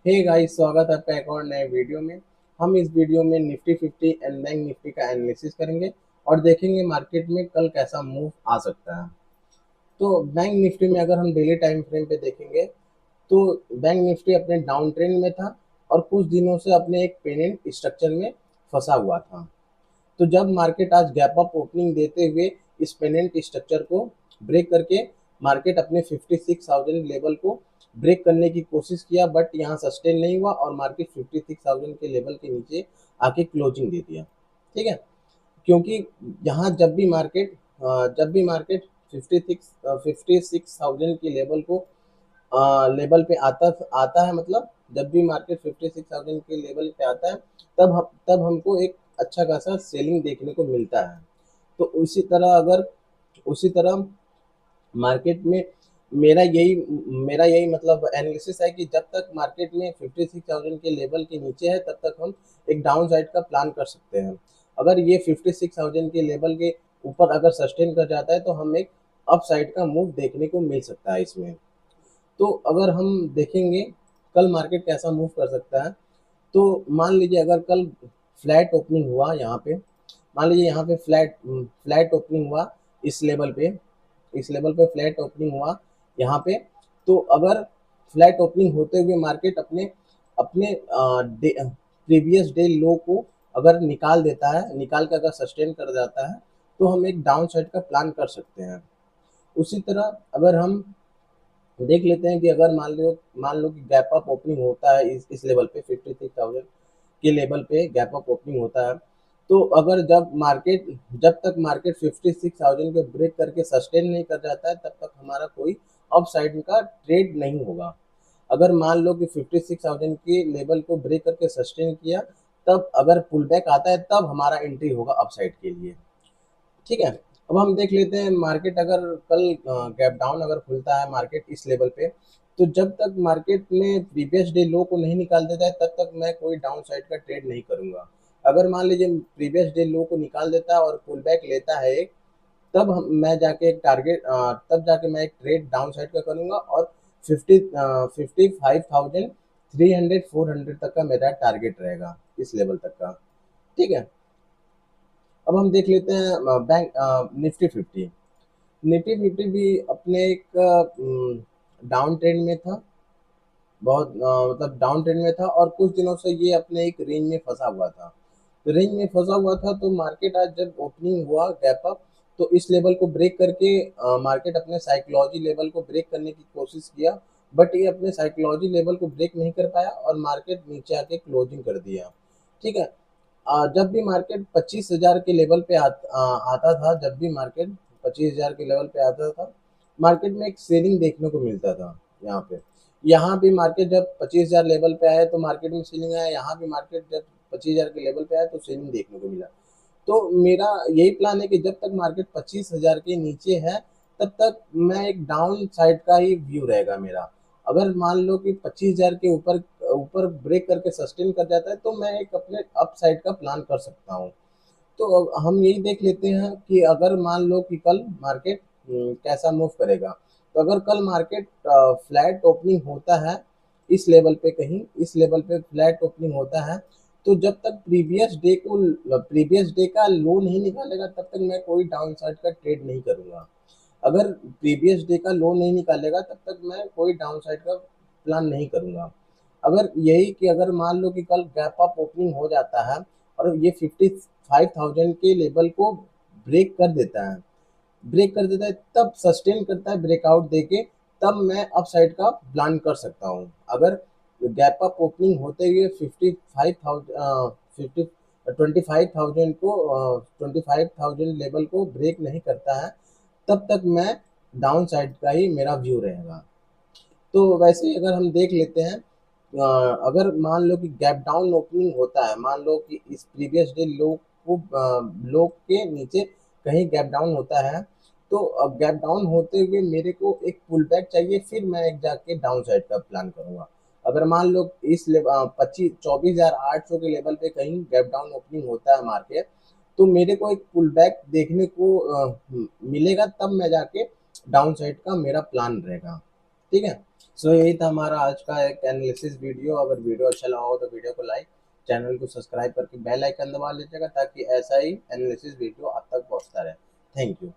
Hey guys, स्वागत है आपका एक और नए वीडियो में। हम इस वीडियो में निफ्टी 50 एंड बैंक निफ्टी का एनालिसिस करेंगे और देखेंगे मार्केट में कल कैसा मूव आ सकता है। तो बैंक निफ्टी में अगर हम डेली टाइम फ्रेम पे देखेंगे तो बैंक निफ्टी अपने डाउन ट्रेंड में था और कुछ दिनों से अपने एक पेनेंट स्ट्रक्चर में फंसा हुआ था। तो जब मार्केट आज गैप अप ओपनिंग देते हुए इस पेनेंट स्ट्रक्चर को ब्रेक करके मार्केट अपने 56,000 लेवल को ब्रेक करने की कोशिश किया, बट यहाँ सस्टेन नहीं हुआ और मार्केट 56,000 के लेवल के नीचे आके क्लोजिंग दे दिया। ठीक है, क्योंकि यहाँ जब भी मार्केट 56,000 के लेवल को लेवल पे आता है, मतलब जब भी मार्केट 56,000 के लेवल पे आता है तब हमको एक अच्छा खासा सेलिंग देखने को मिलता है। तो उसी तरह मार्केट में मेरा यही मतलब एनालिसिस है कि जब तक मार्केट में 56,000 के लेवल के नीचे है तब तक हम एक डाउन साइड का प्लान कर सकते हैं। अगर ये 56,000 के लेवल के ऊपर अगर सस्टेन कर जाता है तो हम एक अप साइड का मूव देखने को मिल सकता है इसमें। तो अगर हम देखेंगे कल मार्केट कैसा मूव कर सकता है, तो मान लीजिए अगर कल फ्लैट ओपनिंग हुआ यहाँ पे, मान लीजिए यहाँ पे फ्लैट ओपनिंग हुआ इस लेवल पे, फ्लैट ओपनिंग हुआ यहाँ पे। तो अगर फ्लैट ओपनिंग होते हुए मार्केट अपने अपने प्रीवियस डे लो को अगर निकाल के अगर सस्टेन कर जाता है तो हम एक डाउन साइड का प्लान कर सकते हैं। उसी तरह अगर हम देख लेते हैं कि अगर मान लो कि गैप अप ओपनिंग होता है इस लेवल पे 56,000 के लेवल पे गैप अप ओपनिंग होता है, तो अगर जब तक मार्केट 56,000 को ब्रेक करके सस्टेन नहीं कर जाता है तब तक हमारा कोई अप साइड का ट्रेड नहीं होगा। अगर मान लो कि 56,000 के लेवल को ब्रेक करके सस्टेन किया, तब अगर पुल बैक आता है तब हमारा एंट्री होगा अप साइड के लिए। ठीक है, अब हम देख लेते हैं मार्केट अगर कल गैप डाउन अगर खुलता है मार्केट इस लेवल पे, तो जब तक मार्केट में प्रीवियस डे लो को नहीं निकाल देता है तब तक मैं कोई डाउन साइड का ट्रेड नहीं करूंगा। अगर मान लीजिए प्रीवियस डे लो को निकाल देता है और पुल बैक लेता है एक, तब जाके मैं एक ट्रेड डाउन साइड का करूंगा और 55,300 400 तक का मेरा टारगेट रहेगा इस लेवल तक का। ठीक है, अब हम देख लेते हैं बैंक निफ्टी 50। निफ्टी 50 भी अपने एक डाउन ट्रेंड में था, बहुत मतलब डाउन ट्रेंड में था और कुछ दिनों से ये अपने एक रेंज में फंसा हुआ था। तो रेंज में फंसा हुआ था तो मार्केट आज जब ओपनिंग हुआ गैप अप, तो इस लेवल को ब्रेक करके मार्केट अपने साइकोलॉजी लेवल को ब्रेक करने की कोशिश किया, बट ये अपने साइकोलॉजी लेवल को ब्रेक नहीं कर पाया और मार्केट नीचे आके क्लोजिंग कर दिया। ठीक है, जब भी मार्केट 25,000 के लेवल पे आता था, जब भी मार्केट 25,000 के लेवल पे आता था, मार्केट में एक सेलिंग देखने को मिलता था यहाँ पे। यहाँ भी मार्केट जब 25,000 लेवल पे आया तो मार्केट में सेलिंग आया, यहाँ भी मार्केट जब 25,000 के लेवल पे आया तो सेलिंग देखने को मिला। तो मेरा यही प्लान है कि जब तक मार्केट 25,000 के नीचे है तब तक मैं एक डाउन साइड का ही व्यू रहेगा मेरा। अगर मान लो कि 25,000 के ऊपर ऊपर ब्रेक करके सस्टेन कर जाता है तो मैं एक अपने अप साइड का प्लान कर सकता हूँ। तो अब हम यही देख लेते हैं कि अगर मान लो कि कल मार्केट कैसा मूव करेगा। तो अगर कल मार्केट फ्लैट ओपनिंग होता है इस लेवल पे फ्लैट ओपनिंग होता है, तो जब तक प्रीवियस डे का लो नहीं निकालेगा तब तक मैं कोई डाउन साइड का ट्रेड नहीं करूंगा। अगर प्रीवियस डे का लो नहीं निकालेगा तब तक मैं कोई डाउन साइड का प्लान नहीं करूंगा। अगर मान लो कि कल गैप अप ओपनिंग हो जाता है और ये 55,000 के लेवल को ब्रेक कर देता है तब सस्टेन करता है ब्रेकआउट देके, तब मैं अप साइड का प्लान कर सकता हूँ। अगर गैप अप ओपनिंग होते हुए 25,000 लेवल को ब्रेक नहीं करता है तब तक मैं डाउन साइड का ही मेरा व्यू रहेगा। तो वैसे ही अगर हम देख लेते हैं, अगर मान लो कि गैप डाउन ओपनिंग होता है, मान लो कि इस प्रीवियस डे लो के नीचे कहीं गैप डाउन होता है, तो गैप डाउन होते हुए मेरे को एक पुल बैक चाहिए, फिर मैं एक जाके डाउन साइड का प्लान करूंगा। अगर मान लो इस 24,800 के लेवल पे कहीं गैप डाउन ओपनिंग होता है मार्केट, तो मेरे को एक पुल बैक देखने को मिलेगा, तब मैं जाके डाउन साइड का मेरा प्लान रहेगा। ठीक है। सो यही था हमारा आज का एक एनालिसिस वीडियो। अगर वीडियो अच्छा लगा हो तो वीडियो को लाइक, चैनल को सब्सक्राइब करके बेल आइकन दबा लीजिएगा ताकि ऐसा ही एनालिसिस वीडियो आप तक पहुंचता रहे। Thank you.